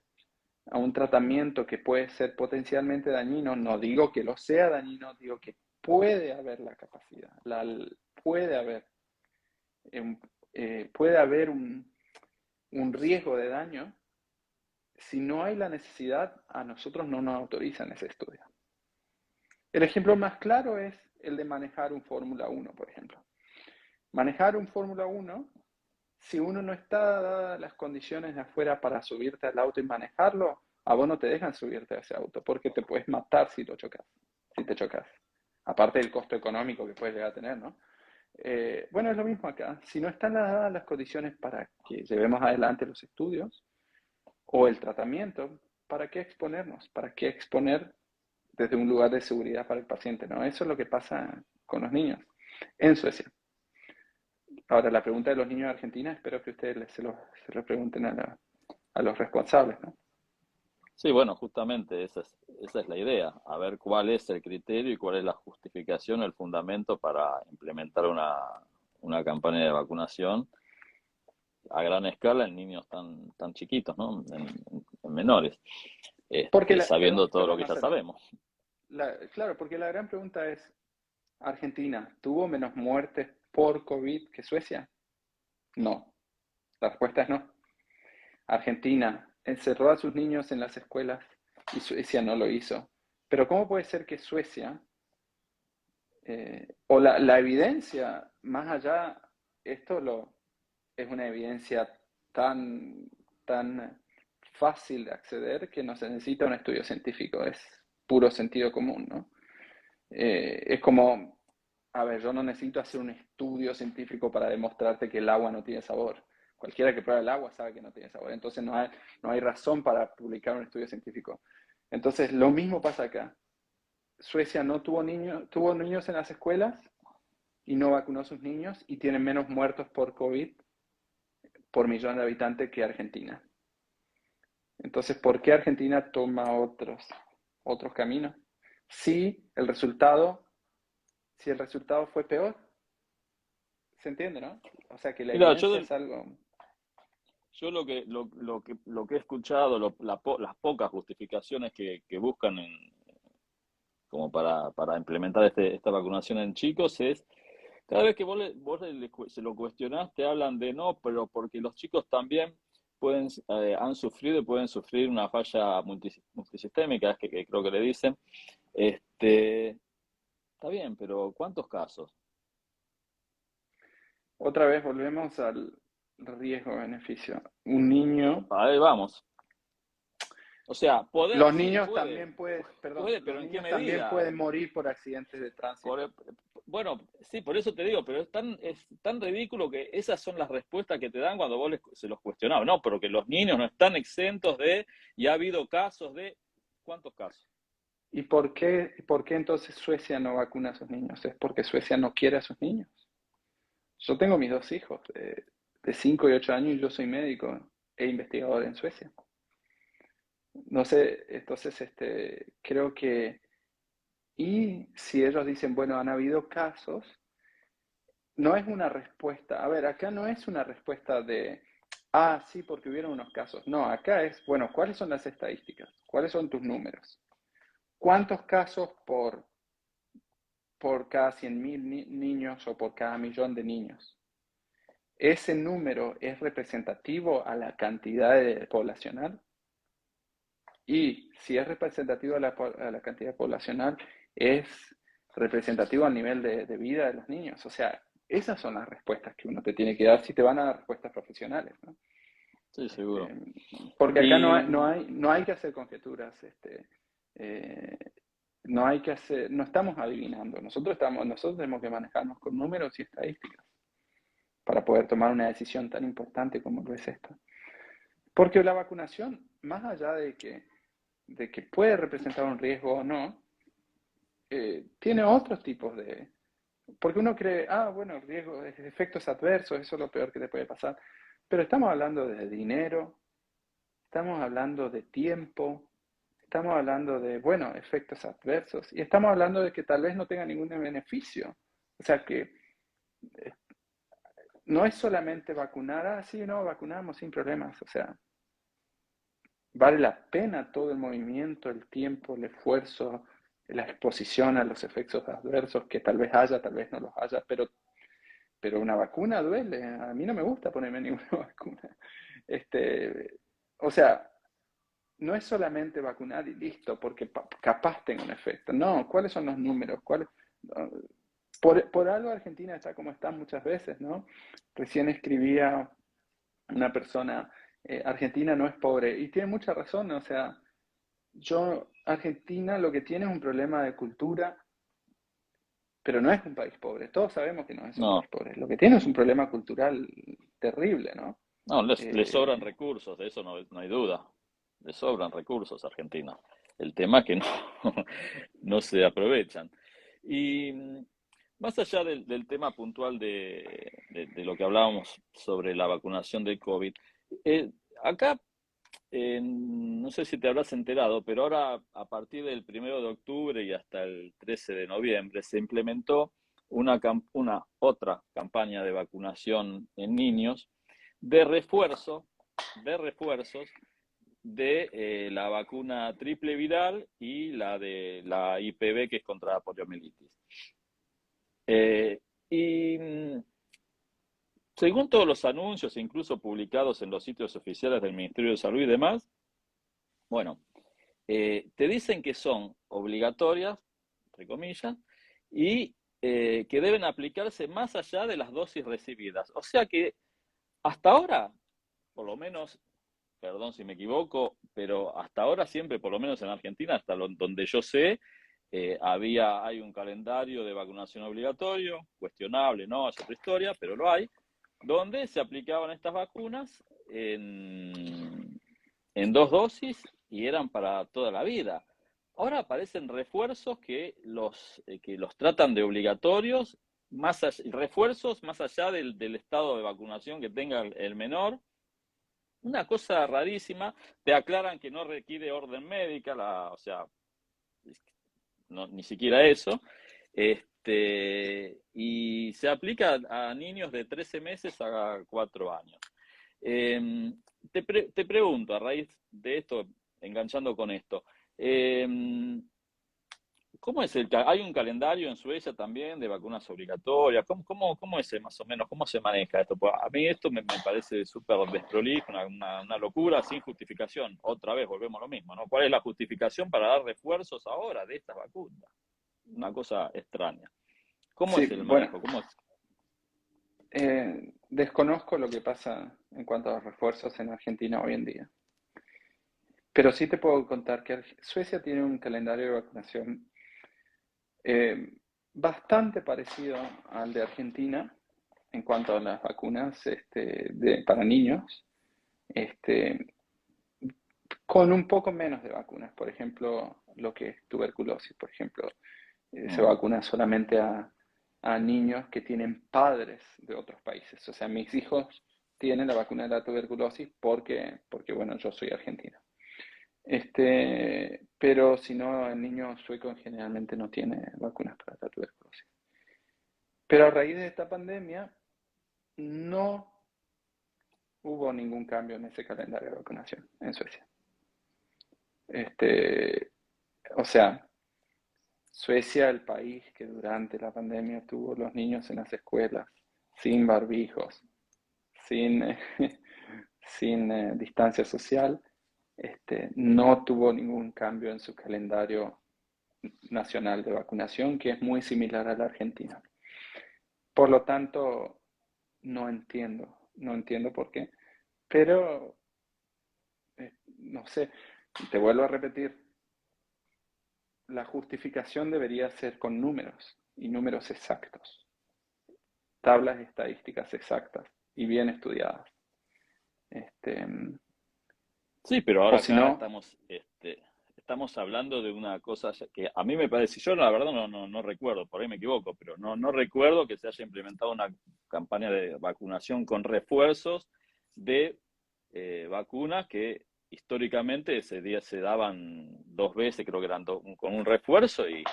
a un tratamiento que puede ser potencialmente dañino, no digo que lo sea dañino, digo que puede haber la capacidad, puede haber, puede haber un riesgo de daño. Si no hay la necesidad, a nosotros no nos autorizan ese estudio. El ejemplo más claro es el de manejar un Fórmula 1, por ejemplo. Manejar un Fórmula 1, si uno no está dadas las condiciones de afuera para subirte al auto y manejarlo, a vos no te dejan subirte a ese auto porque te puedes matar si te chocas. Aparte del costo económico que puedes llegar a tener, ¿no? Bueno, es lo mismo acá. Si no están dadas las condiciones para que llevemos adelante los estudios o el tratamiento, ¿para qué exponernos? ¿Para qué exponer desde un lugar de seguridad para el paciente? ¿No? Eso es lo que pasa con los niños en Suecia. Ahora, la pregunta de los niños de Argentina, espero que ustedes se lo pregunten a los responsables, ¿no? Sí, bueno, justamente esa es la idea, a ver cuál es el criterio y cuál es la justificación, el fundamento para implementar una campaña de vacunación a gran escala en niños tan chiquitos, ¿no? En menores, sabiendo todo lo Perdón, que ya Marcelo. sabemos. Claro, porque la gran pregunta es, ¿Argentina tuvo menos muertes por COVID que Suecia? No. La respuesta es no. Argentina encerró a sus niños en las escuelas y Suecia no lo hizo. Pero ¿cómo puede ser que Suecia, o la evidencia, más allá, es una evidencia tan, tan fácil de acceder que no se necesita un estudio científico, es puro sentido común, ¿no? Es como, a ver, yo no necesito hacer un estudio científico para demostrarte que el agua no tiene sabor. Cualquiera que pruebe el agua sabe que no tiene sabor. Entonces no hay razón para publicar un estudio científico. Entonces lo mismo pasa acá. Suecia no tuvo niños en las escuelas y no vacunó a sus niños y tiene menos muertos por COVID por millón de habitantes que Argentina. Entonces, ¿por qué Argentina toma otros caminos? Si el resultado, si el resultado fue peor, ¿se entiende, no? O sea que la Mira, evidencia es algo. yo lo que he escuchado, las pocas justificaciones que buscan como para implementar esta vacunación en chicos es, cada vez que se lo cuestionás, te hablan de no, pero porque los chicos también han sufrido y pueden sufrir una falla multisistémica, que creo que le dicen. Está bien, pero ¿cuántos casos? Otra vez volvemos al riesgo-beneficio. Un niño. Ahí vamos. O sea, poder Los sí, niños también pueden, perdón, puede, los pero ¿en qué niños también medida? pueden morir por accidentes de tránsito. Por- bueno, sí, por eso te digo, pero es tan ridículo que esas son las respuestas que te dan cuando se los cuestionabas. No, pero que los niños no están exentos de, y ha habido casos de, ¿cuántos casos? ¿Y por qué entonces Suecia no vacuna a sus niños? ¿Es porque Suecia no quiere a sus niños? Yo tengo mis dos hijos de 5 y 8 años y yo soy médico e investigador en Suecia. No sé, entonces creo que, y si ellos dicen, bueno, han habido casos, no es una respuesta, a ver, acá no es una respuesta de, sí, porque hubieron unos casos. No, acá es, bueno, ¿cuáles son las estadísticas? ¿Cuáles son tus números? ¿Cuántos casos por cada 100.000 niños o por cada millón de niños? ¿Ese número es representativo a la cantidad poblacional? Y si es representativo a la cantidad poblacional, es representativo al nivel de vida de los niños. O sea, esas son las respuestas que uno te tiene que dar si te van a dar respuestas profesionales, ¿no? Sí, Este, seguro. porque acá Y no hay que hacer conjeturas, eh, no estamos adivinando. Nosotros tenemos que manejarnos con números y estadísticas para poder tomar una decisión tan importante como lo es esta. Porque la vacunación, más allá de que puede representar un riesgo o no, tiene otros tipos de. Porque uno cree, bueno, riesgo, efectos adversos, eso es lo peor que te puede pasar. Pero estamos hablando de dinero, estamos hablando de tiempo, estamos hablando de, bueno, efectos adversos, y estamos hablando de que tal vez no tenga ningún beneficio. O sea que no es solamente vacunar, sí, no, vacunamos sin problemas. O sea, vale la pena todo el movimiento, el tiempo, el esfuerzo, la exposición a los efectos adversos que tal vez haya, tal vez no los haya, pero una vacuna duele. A mí no me gusta ponerme ninguna vacuna. O sea, no es solamente vacunar y listo, porque capaz tenga un efecto. No, ¿cuáles son los números? No, por algo Argentina está como está muchas veces, ¿no? Recién escribía una persona, Argentina no es pobre, y tiene mucha razón, o sea, Argentina lo que tiene es un problema de cultura, pero no es un país pobre, todos sabemos que no es un país no, pobre, lo que tiene es un problema cultural terrible, ¿no? no, les sobran Eh, recursos, de eso no hay duda. Les sobran recursos a Argentina. El tema es que no, no se aprovechan. Y más allá del tema puntual de lo que hablábamos sobre la vacunación del COVID, eh, acá, no sé si te habrás enterado, pero ahora a partir del 1 de octubre y hasta el 13 de noviembre se implementó una otra campaña de vacunación en niños de refuerzo, de refuerzos de la vacuna triple viral y la de la IPV, que es contra la poliomielitis. Eh, y según todos los anuncios, incluso publicados en los sitios oficiales del Ministerio de Salud y demás, bueno, te dicen que son obligatorias, entre comillas, y que deben aplicarse más allá de las dosis recibidas. O sea que hasta ahora, por lo menos, perdón si me equivoco, pero hasta ahora siempre, por lo menos en Argentina, donde yo sé, hay un calendario de vacunación obligatorio, cuestionable, ¿no? Es otra historia, pero lo hay, donde se aplicaban estas vacunas en dos dosis y eran para toda la vida. Ahora aparecen refuerzos que los tratan de obligatorios, refuerzos más allá del estado de vacunación que tenga el menor. Una cosa rarísima, te aclaran que no requiere orden médica, o sea, no, ni siquiera eso, y se aplica a niños de 13 meses a 4 años. Eh, te pregunto, a raíz de esto, enganchando con esto, eh, ¿cómo es hay un calendario en Suecia también de vacunas obligatorias? ¿Cómo es más o menos? ¿Cómo se maneja esto? Pues a mí esto me parece súper desprolijo, una locura sin justificación. Otra vez volvemos a lo mismo, ¿no? ¿Cuál es la justificación para dar refuerzos ahora de estas vacunas? Una cosa extraña. ¿Cómo Sí, es el bueno, manejo? ¿Cómo es? desconozco lo que pasa en cuanto a los refuerzos en Argentina hoy en día, pero sí te puedo contar que Suecia tiene un calendario de vacunación eh, bastante parecido al de Argentina en cuanto a las vacunas para niños, este, con un poco menos de vacunas. Por ejemplo, lo que es tuberculosis, por ejemplo, se Mm, vacuna solamente a niños que tienen padres de otros países. O sea, mis hijos tienen la vacuna de la tuberculosis porque bueno, yo soy argentino. Pero si no, el niño sueco generalmente no tiene vacunas para la tuberculosis. Pero a raíz de esta pandemia, no hubo ningún cambio en ese calendario de vacunación en Suecia. Este, o sea, Suecia, el país que durante la pandemia tuvo los niños en las escuelas sin barbijos, sin, sin distancia social, no tuvo ningún cambio en su calendario nacional de vacunación, que es muy similar a la Argentina. Por lo tanto, no entiendo por qué, pero no sé, te vuelvo a repetir, la justificación debería ser con números y números exactos, tablas estadísticas exactas y bien estudiadas. Este, sí, pero o ahora si acá no, estamos hablando de una cosa que a mí me parece, yo la verdad no recuerdo, por ahí me equivoco, pero no recuerdo que se haya implementado una campaña de vacunación con refuerzos de vacunas que históricamente se daban dos veces, creo que eran con un refuerzo y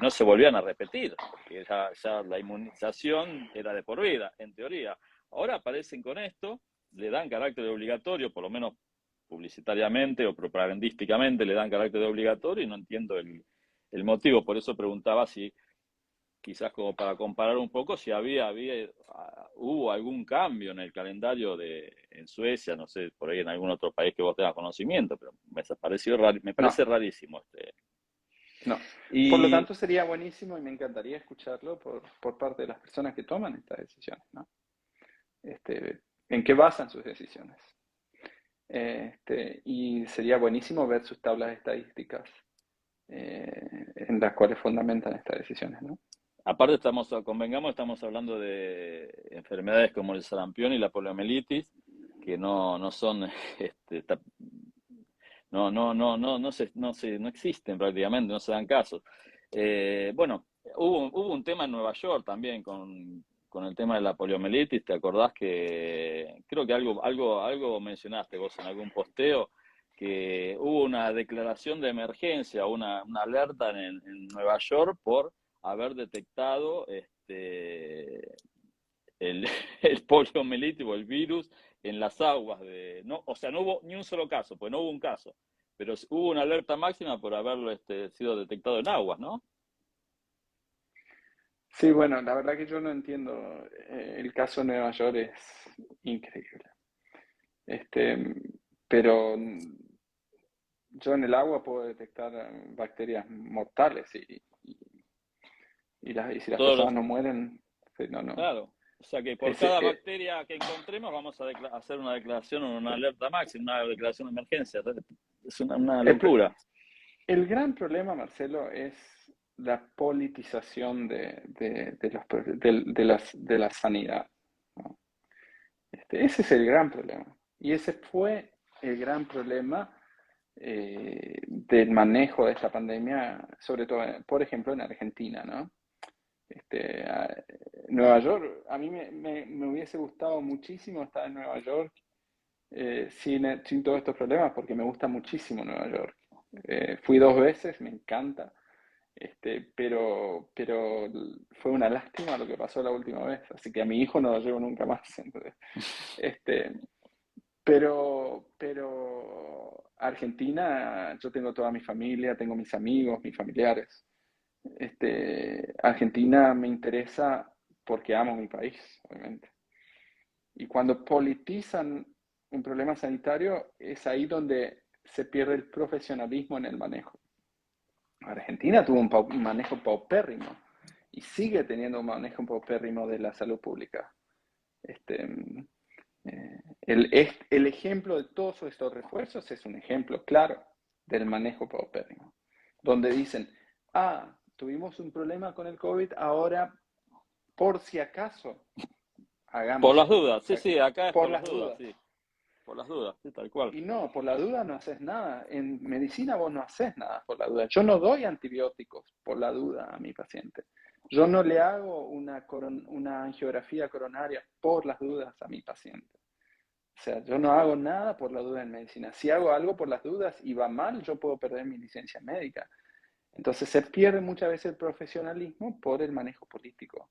no se volvían a repetir, porque ya la inmunización era de por vida, en teoría. Ahora aparecen con esto, le dan carácter de obligatorio, por lo menos publicitariamente o propagandísticamente le dan carácter de obligatorio y no entiendo el motivo. Por eso preguntaba si, quizás como para comparar un poco, si hubo algún cambio en el calendario en Suecia, no sé, por ahí en algún otro país que vos tengas conocimiento, pero me no, parece rarísimo no. Por lo Y tanto, sería buenísimo y me encantaría escucharlo por parte de las personas que toman estas decisiones, ¿no? ¿En qué basan sus decisiones? Y sería buenísimo ver sus tablas estadísticas en las cuales fundamentan estas decisiones, ¿no? aparte convengamos, estamos hablando de enfermedades como el sarampión y la poliomielitis, que no son no existen prácticamente, no se dan casos. Bueno, hubo un tema en Nueva York también con el tema de la poliomielitis. ¿Te acordás que creo que algo mencionaste vos en algún posteo, que hubo una declaración de emergencia, una alerta en Nueva York por haber detectado el, el poliomielitis o el virus en las aguas no, o sea, no hubo ni un solo caso, pues no hubo un caso, pero hubo una alerta máxima por haberlo sido detectado en aguas, ¿no? Sí, bueno, la verdad que yo no entiendo. El caso de Nueva York es increíble. Este, pero yo en el agua puedo detectar bacterias mortales y si las Todos personas los, no mueren, sí, no, no. claro. O sea que por Ese, cada bacteria que encontremos vamos a hacer una declaración o una alerta máxima, una declaración de emergencia. Es una el, pr- locura. el gran problema, Marcelo, es la politización de la sanidad, ¿no? Ese es el gran problema. Y ese fue el gran problema del manejo de esta pandemia, sobre todo, por ejemplo, en Argentina, ¿no? Este, a- Nueva York, a mí me hubiese gustado muchísimo estar en Nueva York sin todos estos problemas, porque me gusta muchísimo Nueva York. Fui 2 veces, me encanta, pero fue una lástima lo que pasó la última vez, así que a mi hijo no lo llevo nunca más. Entonces, este, pero Argentina, yo tengo toda mi familia, tengo mis amigos, mis familiares. Argentina me interesa porque amo mi país, obviamente. Y cuando politizan un problema sanitario, es ahí donde se pierde el profesionalismo en el manejo. Argentina tuvo un manejo paupérrimo y sigue teniendo un manejo paupérrimo de la salud pública. Este, el ejemplo de todos estos refuerzos es un ejemplo claro del manejo paupérrimo, donde dicen, tuvimos un problema con el COVID, ahora por si acaso Por hagamos las esto, dudas, o sí, sea, sí, acá es por por las las dudas, dudas. sí, por las dudas, sí, tal cual. Y no, por la duda no haces nada. En medicina vos no haces nada por la duda. Yo no doy antibióticos por la duda a mi paciente. Yo no le hago una angiografía coronaria por las dudas a mi paciente. O sea, yo no hago nada por la duda en medicina. Si hago algo por las dudas y va mal, yo puedo perder mi licencia médica. Entonces se pierde muchas veces el profesionalismo por el manejo político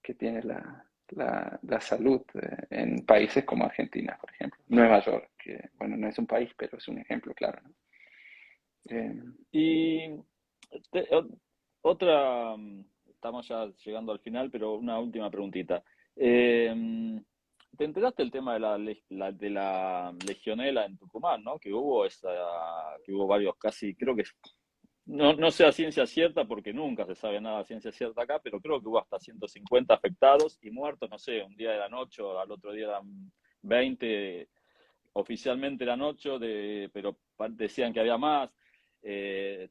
que tiene la salud en países como Argentina, por ejemplo. Nueva York, que bueno, no es un país, pero es un ejemplo claro, ¿no? Eh, Y otra, estamos ya llegando al final, pero una última preguntita. Eh, ¿Te enteraste del tema de de la legionela en Tucumán, ¿no? Que hubo varios, casi, creo que no sé a ciencia cierta porque nunca se sabe nada a ciencia cierta acá, pero creo que hubo hasta 150 afectados y muertos, no sé, un día eran 8, al otro día eran 20, oficialmente eran 8, pero decían que había más.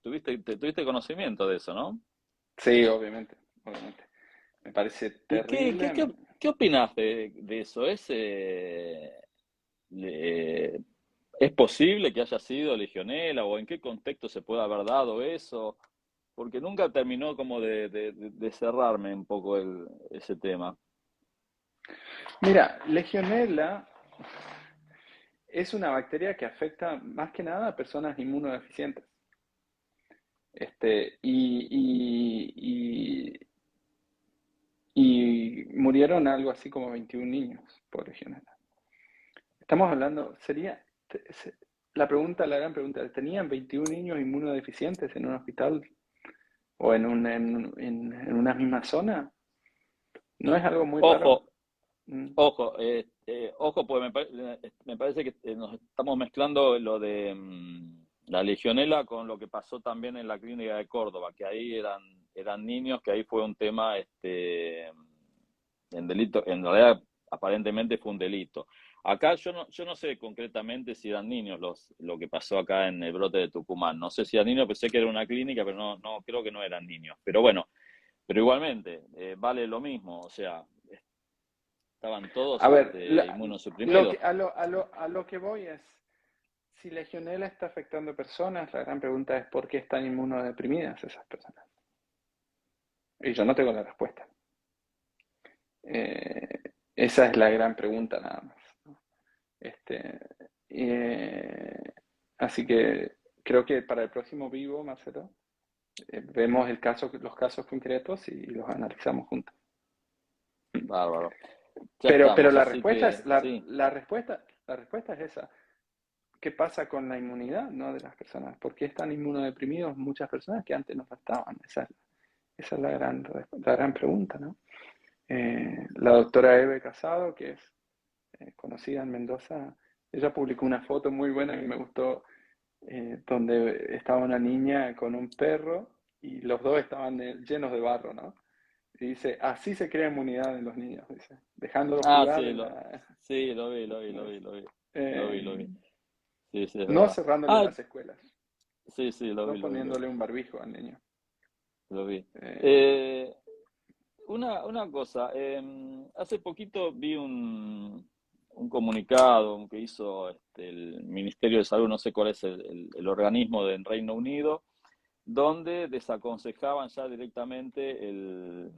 Tuviste conocimiento de eso, ¿no? sí, obviamente, obviamente. Me parece ¿Y terrible. qué opinás de eso? ¿Es posible que haya sido legionela o en qué contexto se puede haber dado eso? Porque nunca terminó como de cerrarme un poco ese tema. Mira, Legionella es una bacteria que afecta más que nada a personas inmunodeficientes. Y murieron algo así como 21 niños por Legionella. Estamos hablando, la gran pregunta, ¿tenían 21 niños inmunodeficientes en un hospital o en una misma zona? ¿No es algo muy raro? Ojo, Mm. ojo, pues me parece que nos estamos mezclando lo de la legionela con lo que pasó también en la clínica de Córdoba, que ahí eran niños, que ahí fue un tema, en delito, en realidad aparentemente fue un delito. Acá yo no sé concretamente si eran niños lo que pasó acá en el brote de Tucumán. No sé si eran niños, pensé que era una clínica, pero no creo que no eran niños. Pero bueno, pero igualmente, vale lo mismo, o sea, estaban todos A ver, inmunosuprimidos. a lo que voy es, si Legionela está afectando personas, la gran pregunta es ¿por qué están inmunodeprimidas esas personas? Y yo no tengo la respuesta. Eh, Esa es la gran pregunta nada más, ¿no? Este, eh, Así que creo que para el próximo vivo, Marcelo, vemos los casos concretos y los analizamos juntos. Bárbaro. Ya Pero estamos, la así respuesta que es, sí, la respuesta es esa. ¿Qué pasa con la inmunidad, no, de las personas? ¿Por qué están inmunodeprimidos muchas personas que antes no lo estaban? Esa es la gran pregunta, ¿no? La doctora Eve Casado, que es conocida en Mendoza, ella publicó una foto muy buena que me gustó, donde estaba una niña con un perro y los dos estaban llenos de barro, ¿no? Y dice, así se crea inmunidad en los niños, dice, dejándolos Ah, jugar sí, en la... sí, lo vi, lo vi, lo vi, lo vi. Lo vi, eh, lo vi. Sí, sí, es no verdad. cerrándole Ah, las escuelas, sí, sí, lo vi, no lo vi, lo vi. poniéndole un barbijo al niño. Lo vi. Eh, Eh, una cosa, hace poquito vi un comunicado que hizo el Ministerio de Salud, no sé cuál es el organismo del Reino Unido, donde desaconsejaban ya directamente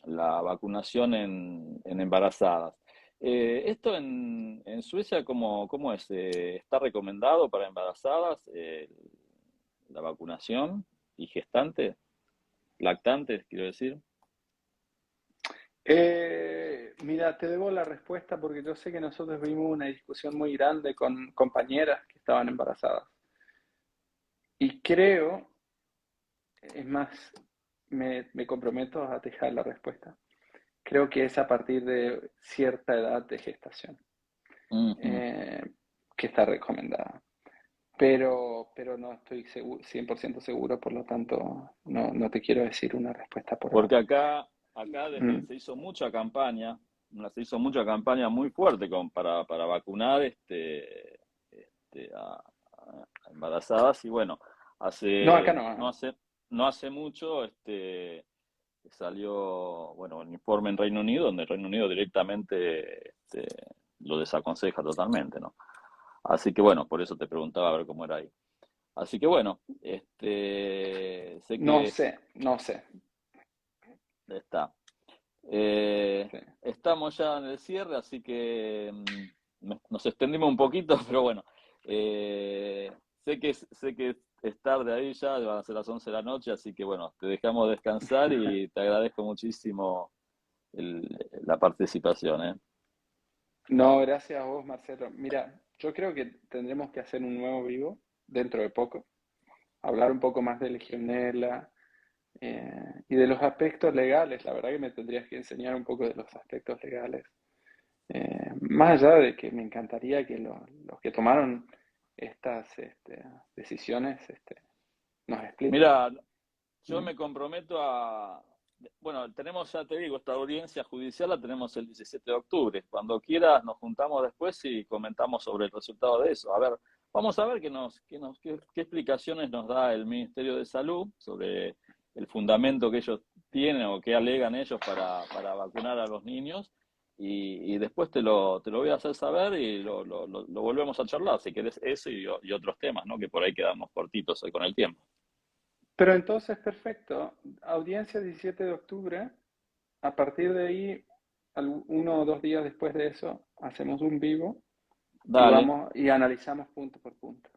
la vacunación en embarazadas. ¿Esto en Suecia cómo es? ¿Está recomendado para embarazadas la vacunación y gestantes, lactantes, quiero decir? Mira, te debo la respuesta porque yo sé que nosotros vimos una discusión muy grande con compañeras que estaban embarazadas. Y creo, es más, me comprometo a dejar la respuesta. Creo que es a partir de cierta edad de gestación Ujú. eh, que está recomendada. Pero no estoy seguro, 100% seguro, por lo tanto no te quiero decir una respuesta por Porque ahora. acá Mm. se hizo mucha campaña muy fuerte para vacunar a embarazadas y bueno, No, acá no. no hace mucho salió bueno un informe en Reino Unido donde el Reino Unido directamente lo desaconseja totalmente, ¿no? Así que bueno, por eso te preguntaba a ver cómo era ahí. Así que bueno, sé No que sé, no sé. está. Eh, Sí. estamos ya en el cierre, así que nos extendimos un poquito, pero bueno, sé que es tarde ahí ya, van a ser las 11 de la noche, así que bueno, te dejamos descansar y te agradezco muchísimo el- la participación, ¿eh? No, gracias a vos, Marcelo. Mira, yo creo que tendremos que hacer un nuevo vivo dentro de poco, hablar un poco más de Legionela y de los aspectos legales. La verdad que me tendrías que enseñar un poco de los aspectos legales. Más allá de que me encantaría que los que tomaron estas decisiones nos expliquen. Mira, yo ¿Mm? me comprometo bueno, tenemos, ya te digo, esta audiencia judicial la tenemos el 17 de octubre. Cuando quieras nos juntamos después y comentamos sobre el resultado de eso. A ver, vamos a ver qué explicaciones nos da el Ministerio de Salud sobre el fundamento que ellos tienen o que alegan ellos para vacunar a los niños. Y después te lo voy a hacer saber y lo volvemos a charlar, si querés eso y otros temas, ¿no? Que por ahí quedamos cortitos hoy con el tiempo. Pero entonces, perfecto. Audiencia 17 de octubre. A partir de ahí, 1 o 2 días después de eso, hacemos un vivo y Dale. vamos y analizamos punto por punto.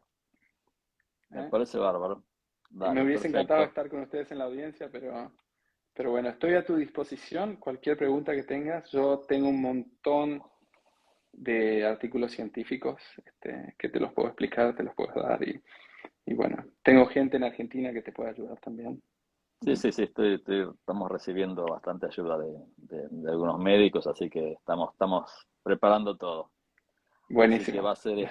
Me ¿Eh? parece bárbaro. Me Dale, hubiese encantado perfecto. estar con ustedes en la audiencia, pero bueno, estoy a tu disposición. Cualquier pregunta que tengas, yo tengo un montón de artículos científicos que te los puedo explicar, te los puedo dar y bueno, tengo gente en Argentina que te puede ayudar también. Sí, ¿Mm? sí, sí, estamos recibiendo bastante ayuda de algunos médicos, así que estamos preparando todo. Así que va Buenísimo. a ser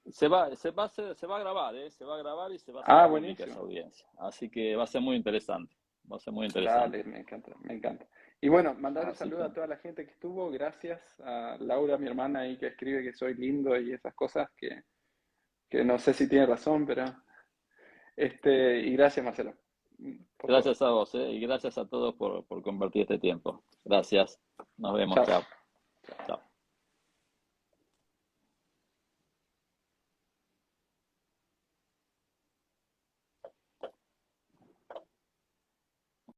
se va a grabar, ¿eh? Se va a grabar y se va a hacer Ah, pública esa buenísimo. audiencia. Así que va a ser muy interesante. Va a ser muy interesante. Dale, me encanta, me encanta. Y bueno, mandarle Así saludo que, a toda la gente que estuvo. Gracias a Laura, mi hermana, ahí que escribe que soy lindo y esas cosas que no sé si tiene razón, pero y gracias, Marcelo, por todo. gracias a vos, ¿eh? Y gracias a todos por compartir este tiempo. Gracias. Nos vemos, Chao. chao.